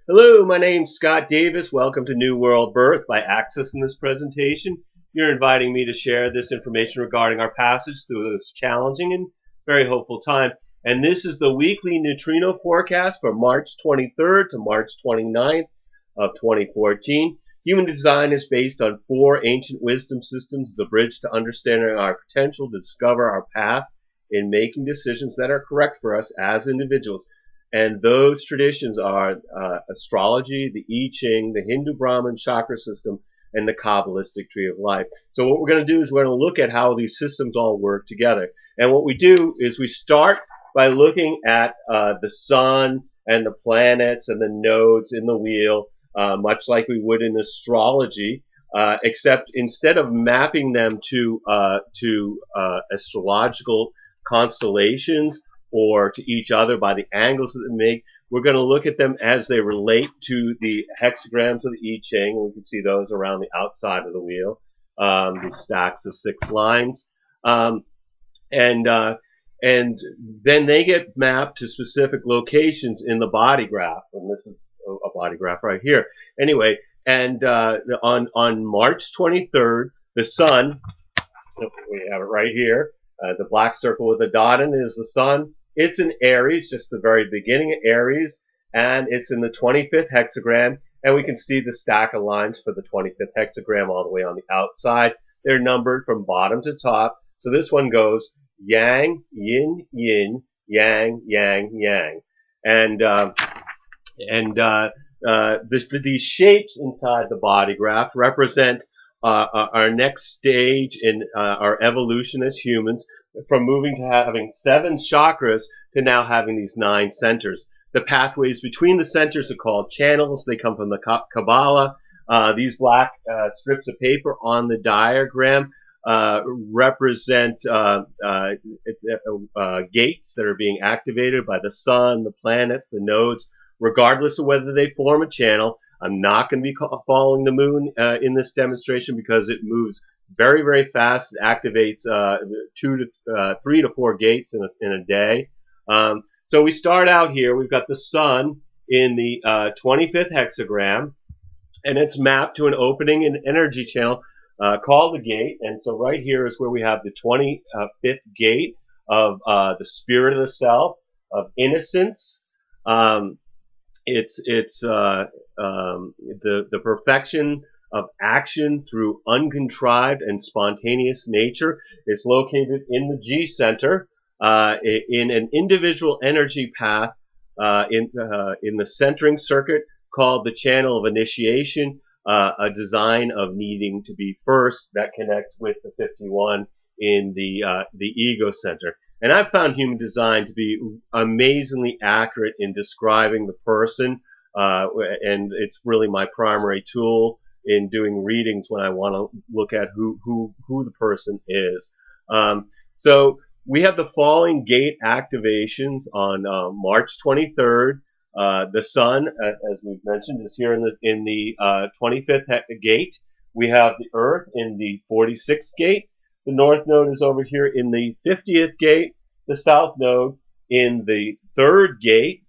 Hello, my name's Scott Davis. Welcome to New World Birth. By accessing this presentation, you're inviting me to share this information regarding our passage through this challenging and very hopeful time. And this is the weekly neutrino forecast for March 23rd to March 29th of 2014. Human design is based on 4 ancient wisdom systems as a bridge to understanding our potential to discover our path in making decisions that are correct for us as individuals. And those traditions are astrology, the I Ching, the Hindu Brahmin chakra system, and the Kabbalistic tree of life. So what we're going to do is we're going to look at how these systems all work together. And what we do is we start by looking at the sun and the planets and the nodes in the wheel, much like we would in astrology, except instead of mapping them to astrological constellations or to each other by the angles that they make, we're going to look at them as they relate to the hexagrams of the I Ching. We can see those around the outside of the wheel, these stacks of 6 lines. And then they get mapped to specific locations in the body graph. And this is a body graph right here. Anyway, and on March 23rd, the sun, we have it right here, the black circle with a dot in it is the sun. It's in Aries, just the very beginning of Aries, and it's in the 25th hexagram, and we can see the stack of lines for the 25th hexagram all the way on the outside. They're numbered from bottom to top. So this one goes yang, yin, yin, yang, yang, yang. And these shapes inside the body graph represent our next stage in our evolution as humans, from moving to having 7 chakras to now having these 9 centers. The pathways between the centers are called channels. They come from the Kabbalah. These black strips of paper on the diagram represent gates that are being activated by the sun, the planets, the nodes, regardless of whether they form a channel. I'm not going to be following the moon in this demonstration because it moves very, very fast. It activates 3 to 4 gates in a day. So we start out here. We've got the sun in the 25th hexagram, and it's mapped to an opening in energy channel called the gate. And so right here is where we have the 25th gate of the spirit of the self, of innocence. It's the perfection of action through uncontrived and spontaneous nature. It's located in the G center, in an individual energy path, in the centering circuit called the channel of initiation, a design of needing to be first that connects with the 51 in the ego center. And I've found human design to be amazingly accurate in describing the person, and it's really my primary tool in doing readings when I want to look at who the person is. So we have the following gate activations on March 23rd. The sun, as we've mentioned, is here in the 25th gate. We have the earth in the 46th gate. The north node is over here in the 50th gate. The south node in the 3rd gate.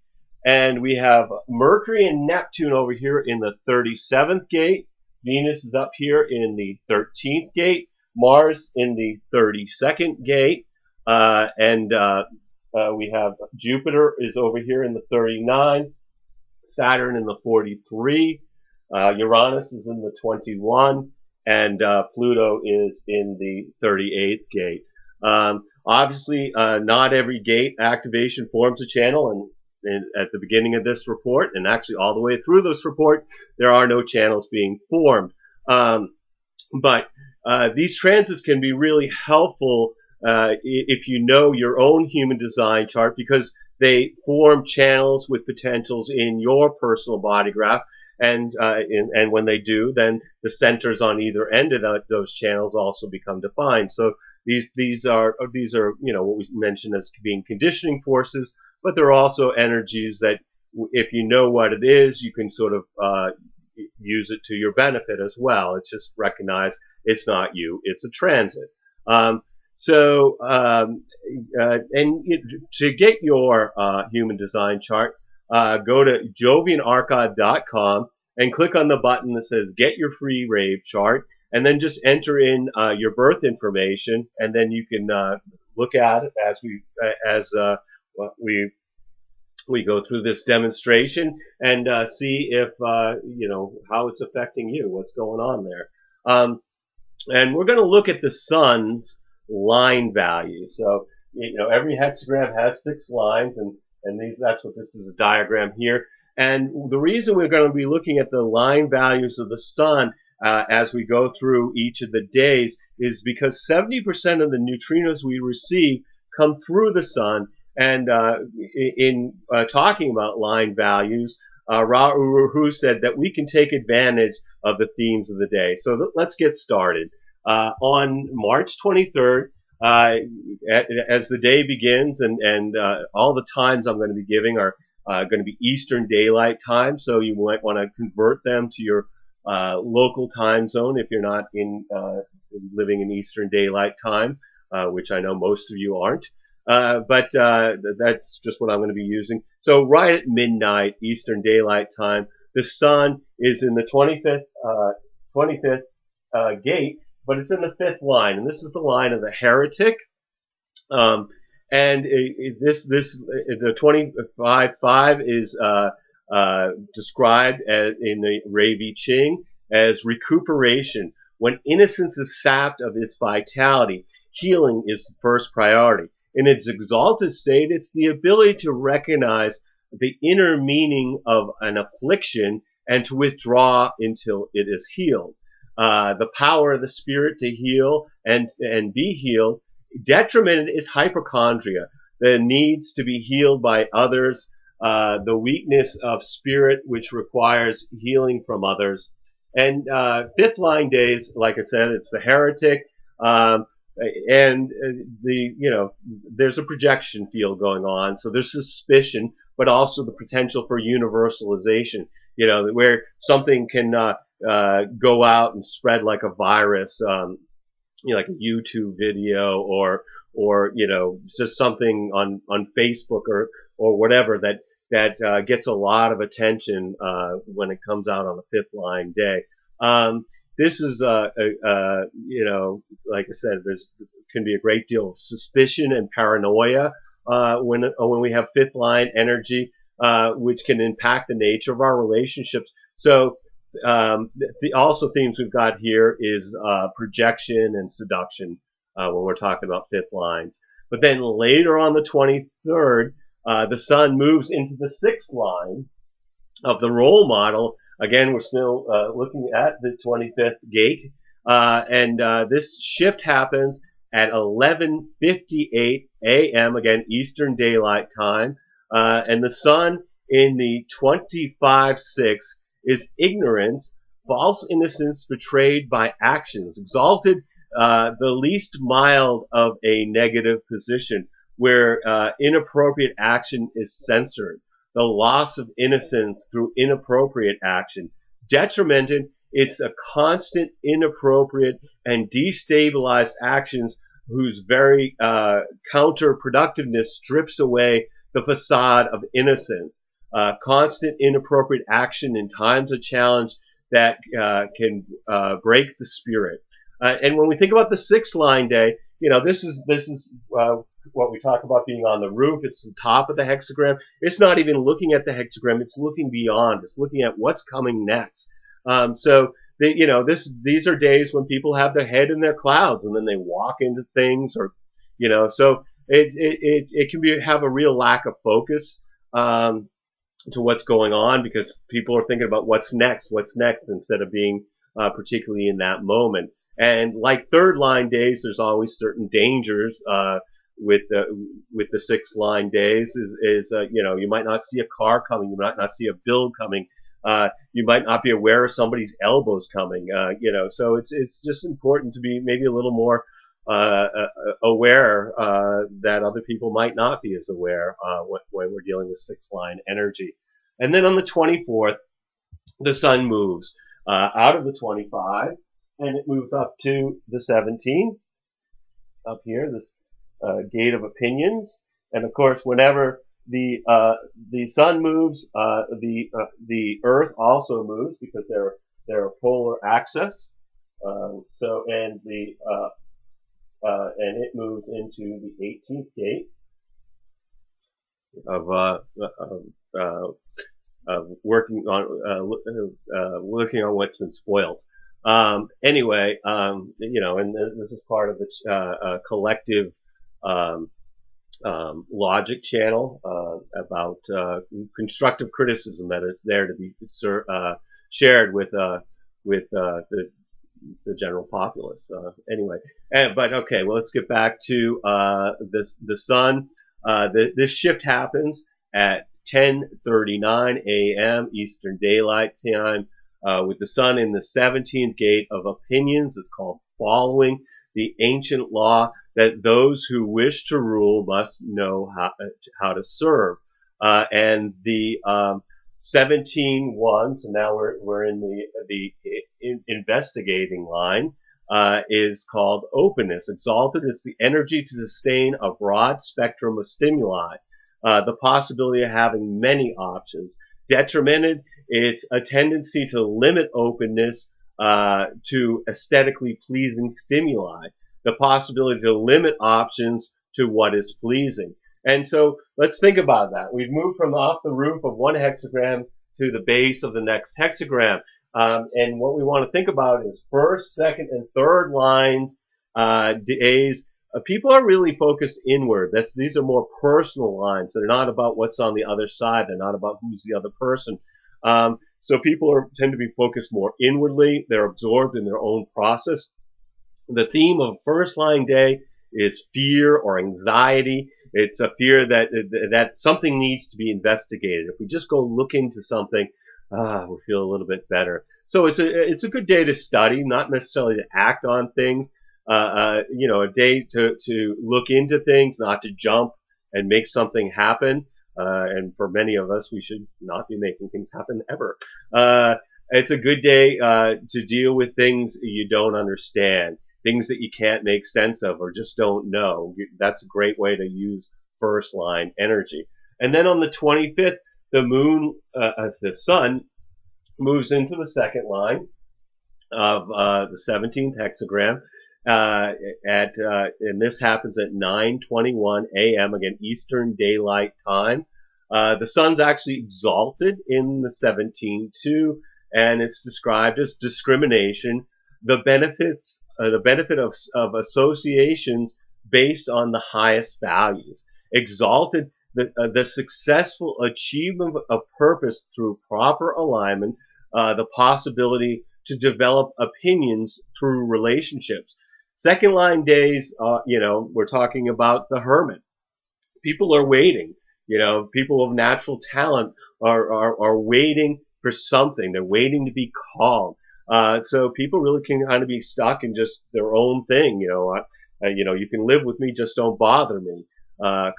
And we have Mercury and Neptune over here in the 37th gate. Venus is up here in the 13th gate. Mars in the 32nd gate. We have Jupiter is over here in the 39. Saturn in the 43. Uranus is in the 21. And Pluto is in the 38th gate. Obviously, not every gate activation forms a channel, and at the beginning of this report, and actually all the way through this report, there are no channels being formed. But these transits can be really helpful if you know your own human design chart, because they form channels with potentials in your personal body graph. And when they do, then the centers on either end of those channels also become defined. So these are what we mentioned as being conditioning forces, but they're also energies that, if you know what it is, you can sort of use it to your benefit as well. It's just recognize it's not you, it's a transit. To get your human design chart, go to jovianarchive.com and click on the button that says Get Your Free Rave Chart, and then just enter in your birth information, and then you can look at it as we go through this demonstration and see if how it's affecting you, what's going on there. And we're going to look at the sun's line value. So every hexagram has 6 lines, and that's what this is, a diagram here. And the reason we're going to be looking at the line values of the sun as we go through each of the days is because 70% of the neutrinos we receive come through the sun. And in talking about line values, Ra-Uru-Hu said that we can take advantage of the themes of the day. So let's get started. On March 23rd, as the day begins, and all the times I'm going to be giving are going to be Eastern Daylight Time, so you might want to convert them to your local time zone if you're not living in Eastern Daylight Time, which I know most of you aren't. But that's just what I'm going to be using. So right at midnight Eastern Daylight Time, the sun is in the 25th gate, but it's in the 5th line, and this is the line of the heretic. And the 25-5 is described in the Ravi Ching as recuperation. When innocence is sapped of its vitality, healing is the first priority. In its exalted state, it's the ability to recognize the inner meaning of an affliction and to withdraw until it is healed. The power of the spirit to heal and be healed. Detriment is hypochondria, the needs to be healed by others, the weakness of spirit which requires healing from others. And 5th line days, like I said, it's the heretic. And there's a projection field going on, so there's suspicion, but also the potential for universalization, where something can go out and spread like a virus, like a YouTube video or just something on Facebook or whatever that gets a lot of attention when it comes out on a 5th line day. This is, like I said, can be a great deal of suspicion and paranoia when we have 5th line energy, which can impact the nature of our relationships. So also themes we've got here is projection and seduction when we're talking about 5th lines. But then later on the 23rd, the sun moves into the 6th line of the role model. Again, we're still looking at the 25th gate, and this shift happens at 11:58 a.m. again Eastern Daylight Time, and the sun in the 25/6 is ignorance, false innocence betrayed by actions, exalted, the least mild of a negative position where inappropriate action is censored. The loss of innocence through inappropriate action. Detrimented, it's a constant inappropriate and destabilized actions whose very counterproductiveness strips away the facade of innocence. Constant inappropriate action in times of challenge that can break the spirit. And when we think about the 6th line day, this is what we talk about being on the roof. It's the top of the hexagram. It's not even looking at the hexagram. It's looking beyond. It's looking at what's coming next. So these are days when people have their head in their clouds and then they walk into things, or so it can have a real lack of focus to what's going on, because people are thinking about what's next instead of being particularly in that moment. And like 3rd line days, there's always certain dangers with the 6th line days. You might not see a car coming, you might not see a bill coming, you might not be aware of somebody's elbows coming. So it's just important to be maybe a little more aware that other people might not be as aware when we're dealing with 6th line energy. And then on the 24th, the sun moves out of the 25. And it moves up to the 17, up here, this gate of opinions. And of course, whenever the sun moves, the Earth also moves because they're a polar axis. So and it moves into the 18th gate of working on what's been spoiled. Anyway, and this is part of the collective um, logic channel about constructive criticism that is there to be shared with the general populace. Anyway, but okay, well, let's get back to the sun. This shift happens at 10:39 a.m. Eastern Daylight Time, with the sun in the 17th gate of opinions. It's called following the ancient law that those who wish to rule must know how to serve. And the 17:1, so now we're in the investigating line, is called openness. Exalted is the energy to sustain a broad spectrum of stimuli, the possibility of having many options. Detrimented, it's a tendency to limit openness to aesthetically pleasing stimuli, the possibility to limit options to what is pleasing. And so let's think about that. We've moved from off the roof of one hexagram to the base of the next hexagram. And what we want to think about is first, second, and third lines, days. People are really focused inward. These are more personal lines. They're not about what's on the other side. They're not about who's the other person. So people tend to be focused more inwardly. They're absorbed in their own process. The theme of first line day is fear or anxiety. It's a fear that something needs to be investigated. If we just go look into something, we feel a little bit better. So it's a good day to study, not necessarily to act on things. A day to look into things, not to jump and make something happen. And for many of us, we should not be making things happen ever. It's a good day to deal with things you don't understand, things that you can't make sense of or just don't know. That's a great way to use first line energy. And then on the 25th, the sun moves into the second line of the 17th hexagram. And this happens at 9:21 a.m. again Eastern Daylight Time. The sun's actually exalted in the 17 too, and it's described as discrimination, the benefit of associations based on the highest values. Exalted, the successful achievement of purpose through proper alignment, the possibility to develop opinions through relationships. Second line days, we're talking about the hermit. People are waiting. People of natural talent are waiting for something. They're waiting to be called. So people really can kind of be stuck in just their own thing. You can live with me, just don't bother me.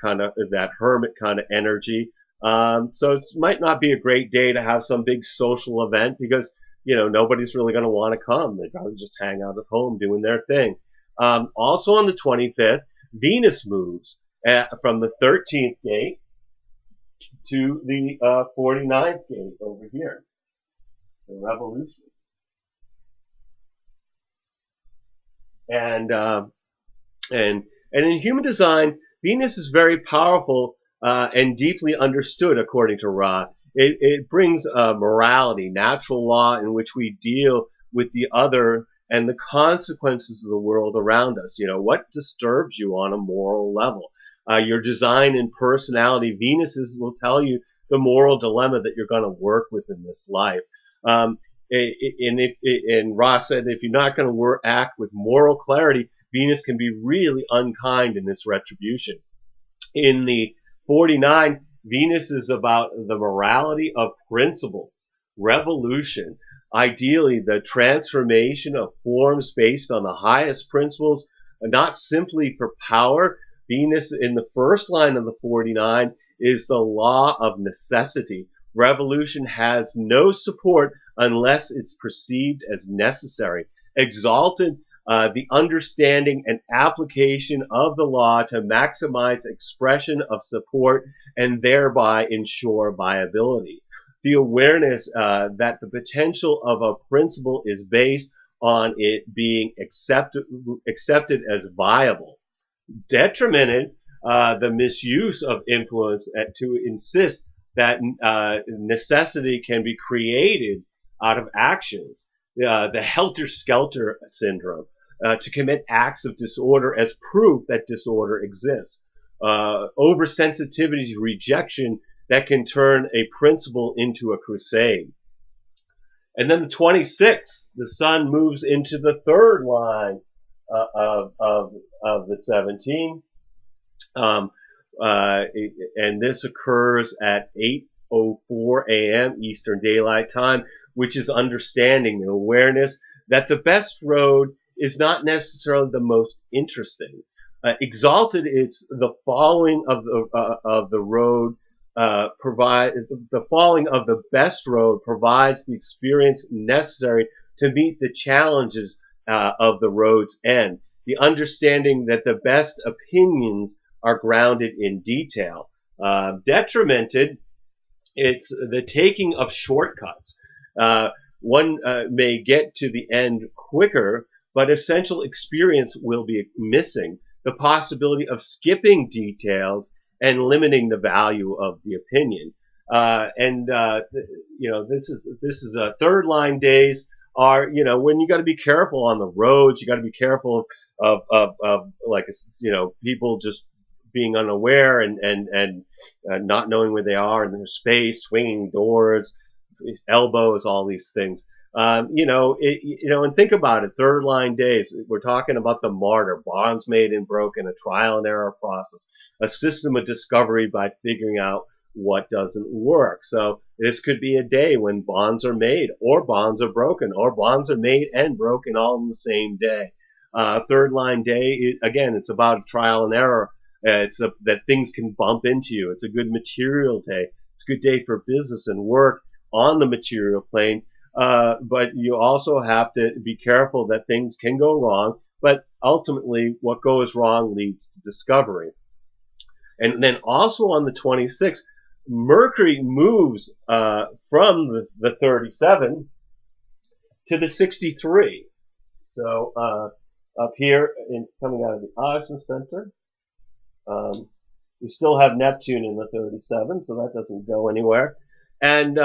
Kind of that hermit kind of energy. So it might not be a great day to have some big social event because, nobody's really going to want to come. They'd probably just hang out at home doing their thing. Also on the 25th, Venus moves from the 13th gate to the 49th gate over here, the revolution. And in human design, Venus is very powerful and deeply understood according to Ra. It brings morality, natural law in which we deal with the other and the consequences of the world around us. What disturbs you on a moral level? Your design and personality, Venus will tell you the moral dilemma that you're going to work with in this life. And Ross said, if you're not going to act with moral clarity, Venus can be really unkind in its retribution. In the 49, Venus is about the morality of principles, revolution, ideally the transformation of forms based on the highest principles, not simply for power. Venus in the first line of the 49 is the law of necessity. Revolution has no support unless it's perceived as necessary. Exalted, the understanding and application of the law to maximize expression of support and thereby ensure viability. The awareness that the potential of a principle is based on it being accepted as viable. Detrimented the misuse of influence to insist that necessity can be created out of actions. The helter-skelter syndrome, to commit acts of disorder as proof that disorder exists. Oversensitivity's rejection that can turn a principle into a crusade. And then the 26th, the sun moves into the third line of the 17. And this occurs at 8:04 a.m. Eastern Daylight Time, which is understanding and awareness that the best road is not necessarily the most interesting. Exalted, it's the following of the road. The following of the best road provides the experience necessary to meet the challenges of the road's end. The understanding that the best opinions are grounded in detail. Detrimented, it's the taking of shortcuts. One may get to the end quicker, but essential experience will be missing. The possibility of skipping details and limiting the value of the opinion. This is third line days are, when you got to be careful on the roads, you got to be careful of people just being unaware and not knowing where they are in their space, swinging doors, elbows, all these things. And think about it, third line days, we're talking about the martyr, bonds made and broken, a trial and error process, a system of discovery by figuring out what doesn't work. So this could be a day when bonds are made or bonds are broken or bonds are made and broken all in the same day. Third line day, again, it's about trial and error. That things can bump into you. It's a good material day. It's a good day for business and work on the material plane. But you also have to be careful that things can go wrong, but ultimately what goes wrong leads to discovery. And then also on the 26th, Mercury moves from the 37 to the 63. So up here, coming out of the Audison Center, we still have Neptune in the 37, so that doesn't go anywhere. And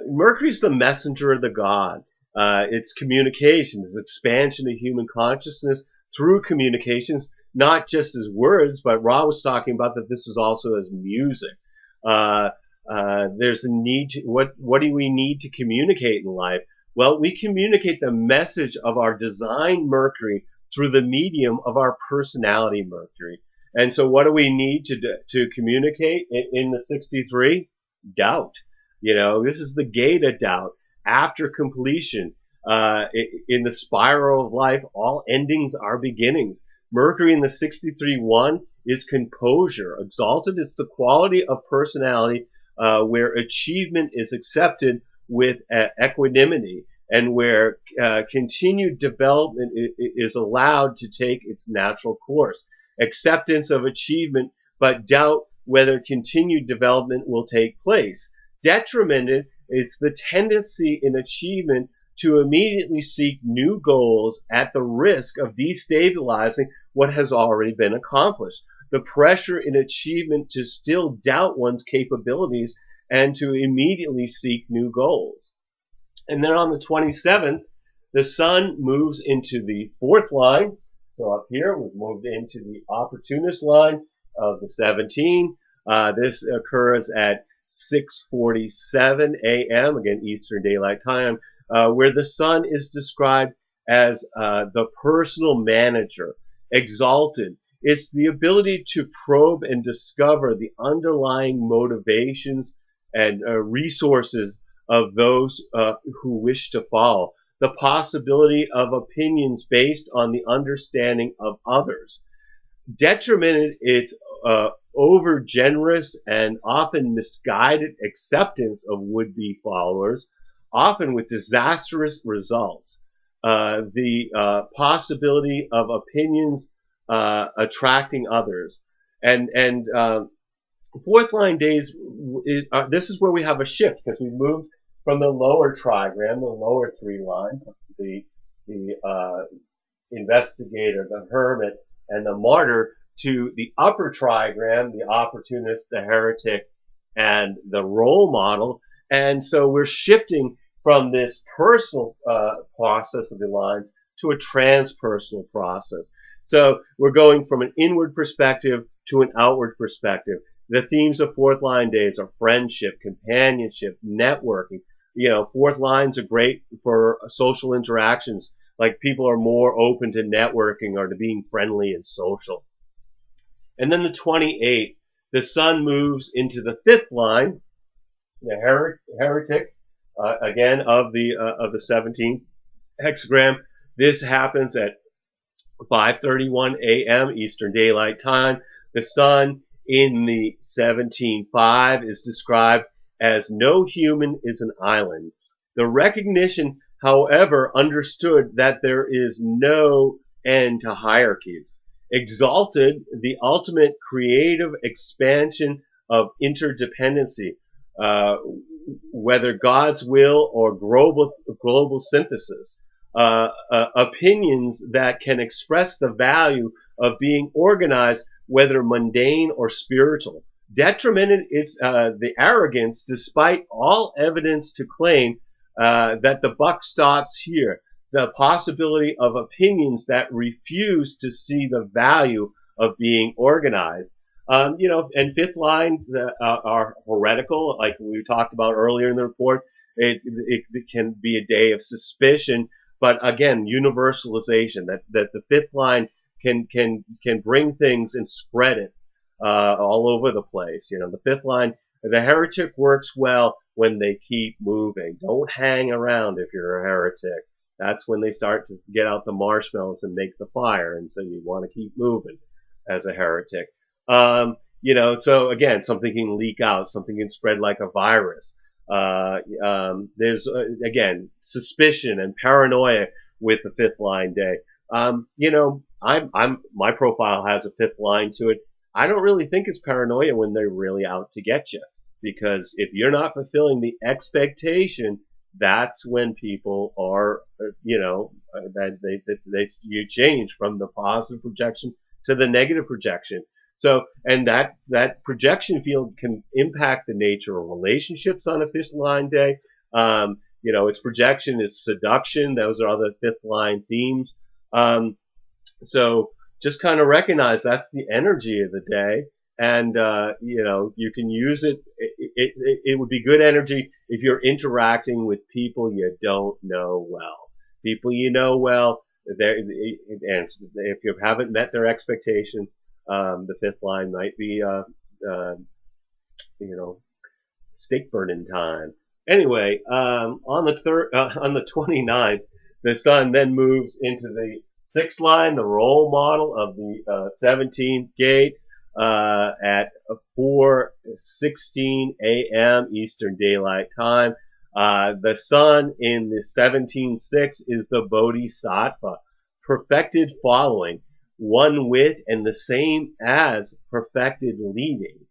Mercury's the messenger of the god. It's communications, it's expansion of human consciousness through communications, not just as words, but Ra was talking about that this was also as music. There's a need to, what do we need to communicate in life? Well, we communicate the message of our design Mercury through the medium of our personality Mercury. And so what do we need to communicate in the 63? Doubt. This is the gate of doubt. After completion, in the spiral of life, all endings are beginnings. Mercury in the 63-1 is composure. Exalted is the quality of personality where achievement is accepted with equanimity and where continued development is allowed to take its natural course. Acceptance of achievement, but doubt whether continued development will take place. Detrimented is the tendency in achievement to immediately seek new goals at the risk of destabilizing what has already been accomplished. The pressure in achievement to still doubt one's capabilities and to immediately seek new goals. And then on the 27th, the sun moves into the fourth line. So up here, we've moved into the opportunist line of the 17. This occurs at 6:47 a.m., again, Eastern Daylight Time, where the sun is described as the personal manager, exalted. It's the ability to probe and discover the underlying motivations and resources of those who wish to follow. The possibility of opinions based on the understanding of others. Detrimented, it's over generous and often misguided acceptance of would-be followers, often with disastrous results. the possibility of opinions attracting others. And fourth line days, this is where we have a shift because we moved from the lower trigram, the lower three lines, the investigator, the hermit, and the martyr, to the upper trigram, the opportunist, the heretic, and the role model. And so we're shifting from this personal process of the lines to a transpersonal process. So we're going from an inward perspective to an outward perspective. The themes of fourth line days are friendship, companionship, networking. Fourth lines are great for social interactions. Like people are more open to networking or to being friendly and social. And then the 28th, the sun moves into the fifth line, the heretic, again of the 17th hexagram. This happens at 5:31 a.m. Eastern Daylight Time. The sun in the 17.5 is described as no human is an island. The recognition, however, understood that there is no end to hierarchies. Exalted, the ultimate creative expansion of interdependency, whether God's will or global synthesis. Opinions that can express the value of being organized, whether mundane or spiritual. Detrimented is the arrogance, despite all evidence to claim that the buck stops here. The possibility of opinions that refuse to see the value of being organized. And fifth line are heretical, like we talked about earlier in the report. It can be a day of suspicion, but again, universalization. That the fifth line can bring things and spread it all over the place. The fifth line, the heretic works well when they keep moving. Don't hang around if you're a heretic. That's when they start to get out the marshmallows and make the fire, and so you want to keep moving as a heretic. So again, something can leak out, something can spread like a virus. There's again suspicion and paranoia with the fifth line day. My profile has a fifth line to it. I don't really think it's paranoia when they're really out to get you, because if you're not fulfilling the expectation, that's when people are, that you change from the positive projection to the negative projection. So, and that projection field can impact the nature of relationships on a fifth line day. Its projection is seduction. Those are other fifth line themes. So just kind of recognize that's the energy of the day. And, you can use it. It would be good energy if you're interacting with people you don't know well. People you know well, and if you haven't met their expectation, the fifth line might be, steak burning time. Anyway, on the 29th, the sun then moves into the sixth line, the role model of the 17th gate, at 4:16 a.m. Eastern Daylight Time. The sun in the 17.6 is the Bodhisattva, perfected following, one with and the same as perfected leading.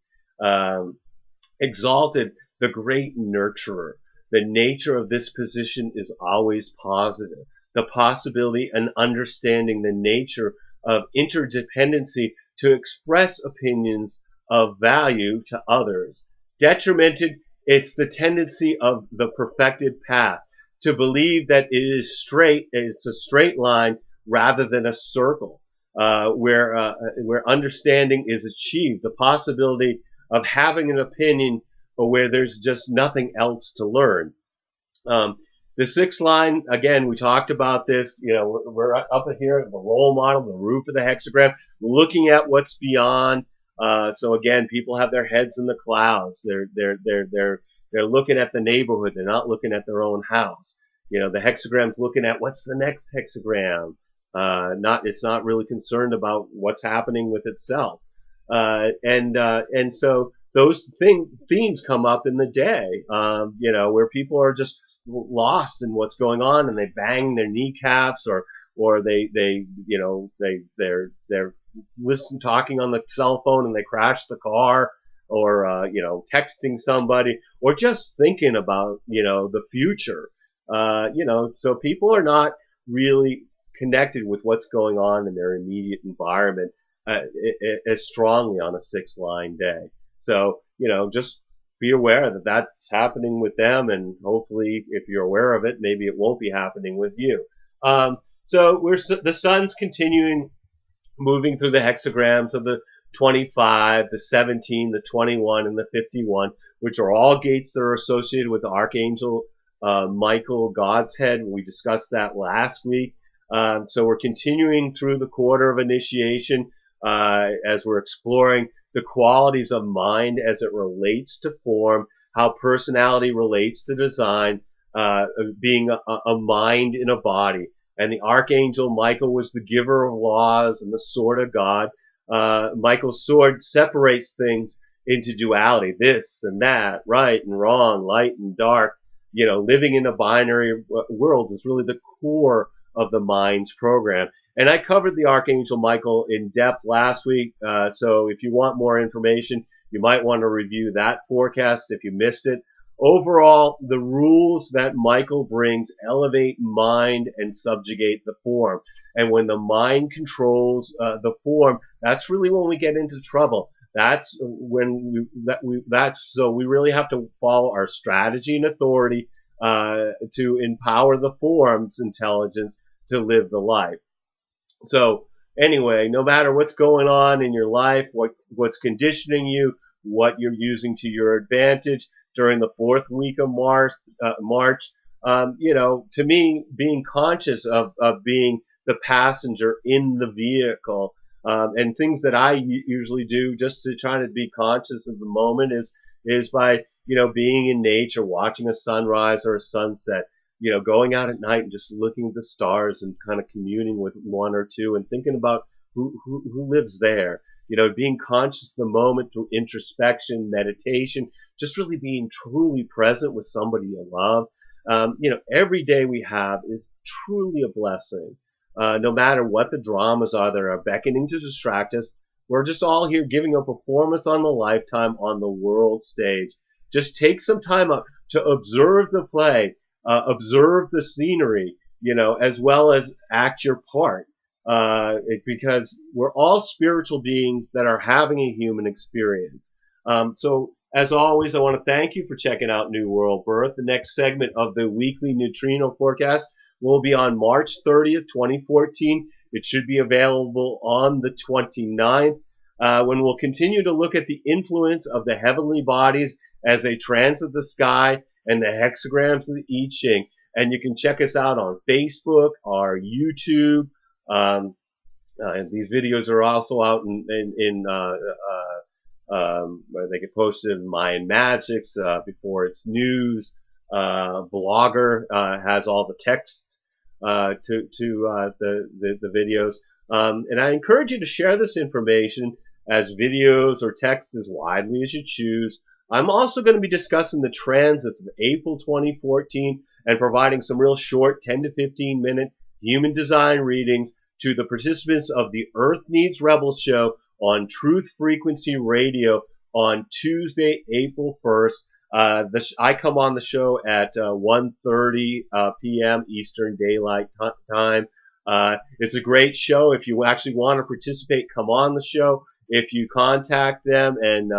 Exalted, the great nurturer. The nature of this position is always positive. The possibility and understanding the nature of interdependency to express opinions of value to others. Detrimented, it's the tendency of the perfected path to believe that it is straight, it's a straight line rather than a circle, where understanding is achieved. The possibility of having an opinion but where there's just nothing else to learn. The sixth line, again, we talked about this. We're up here at the role model, the roof of the hexagram, looking at what's beyond. So again, people have their heads in the clouds. They're looking at the neighborhood. They're not looking at their own house. The hexagram's looking at what's the next hexagram. It's not really concerned about what's happening with itself. And so those themes come up in the day, where people are just lost in what's going on, and they bang their kneecaps, or they're talking on the cell phone and they crash the car, or texting somebody, or just thinking about the future. So people are not really connected with what's going on in their immediate environment as strongly on a 6-line day. So just be aware that that's happening with them, and hopefully, if you're aware of it, maybe it won't be happening with you. So the sun's continuing moving through the hexagrams of the 25, the 17, the 21, and the 51, which are all gates that are associated with the Archangel Michael, God's head. We discussed that last week. So we're continuing through the quarter of initiation as we're exploring the qualities of mind as it relates to form, how personality relates to design, being a mind in a body. And the Archangel Michael was the giver of laws and the sword of God. Michael's sword separates things into duality, this and that, right and wrong, light and dark. Living in a binary world is really the core of the mind's program. And I covered the Archangel Michael in depth last week. So if you want more information, you might want to review that forecast if you missed it. Overall, the rules that Michael brings elevate mind and subjugate the form. And when the mind controls the form, that's really when we get into trouble. That's when so we really have to follow our strategy and authority to empower the form's intelligence to live the life. So anyway, no matter what's going on in your life, what's conditioning you, what you're using to your advantage during the 4th week of March, to me, being conscious of being the passenger in the vehicle, and things that I usually do just to try to be conscious of the moment is by, being in nature, watching a sunrise or a sunset, going out at night and just looking at the stars and kind of communing with one or two and thinking about who lives there. Being conscious of the moment through introspection, meditation, just really being truly present with somebody you love. Every day we have is truly a blessing. No matter what the dramas are that are beckoning to distract us, we're just all here giving a performance on the lifetime on the world stage. Just take some time up to observe the play, observe the scenery, as well as act your part. Because we're all spiritual beings that are having a human experience. So as always, I want to thank you for checking out New World Birth. The next segment of the weekly neutrino forecast will be on March 30th, 2014. It should be available on the 29th, when we'll continue to look at the influence of the heavenly bodies as they transit the sky and the hexagrams of the I Ching. And you can check us out on Facebook, our YouTube. And these videos are also out where they get posted in Mayan Magics before it's news. Blogger has all the texts to the videos. And I encourage you to share this information as videos or text as widely as you choose. I'm also going to be discussing the transits of April 2014 and providing some real short 10 to 15 minute human design readings to the participants of the Earth Needs Rebels show on Truth Frequency Radio on Tuesday, April 1st. I come on the show at 1:30 p.m. Eastern Daylight Time. It's a great show. If you actually want to participate, come on the show. If you contact them, and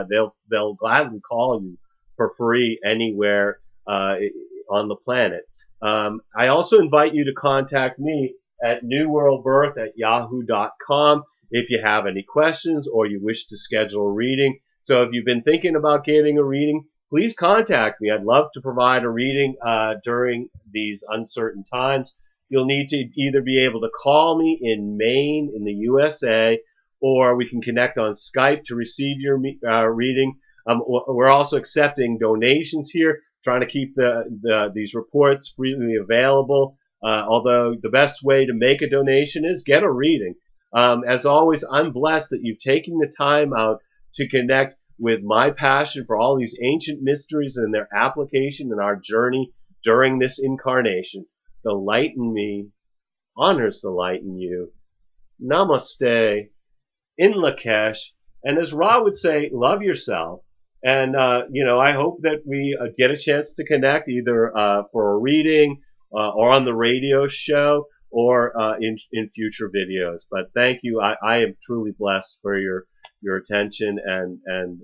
they'll gladly call you for free anywhere on the planet. I also invite you to contact me at newworldbirth@yahoo.com if you have any questions or you wish to schedule a reading. So if you've been thinking about getting a reading, please contact me. I'd love to provide a reading during these uncertain times. You'll need to either be able to call me in Maine in the USA, or we can connect on Skype to receive your reading. We're also accepting donations here, trying to keep these reports freely available. Although the best way to make a donation is get a reading. As always, I'm blessed that you've taken the time out to connect with my passion for all these ancient mysteries and their application in our journey during this incarnation. The light in me honors the light in you. Namaste, in Lakesh, and as Ra would say, love yourself. And I hope that we get a chance to connect either for a reading or on the radio show or in future videos. But thank you. I am truly blessed for your attention and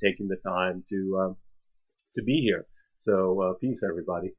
taking the time to be here. So peace, everybody.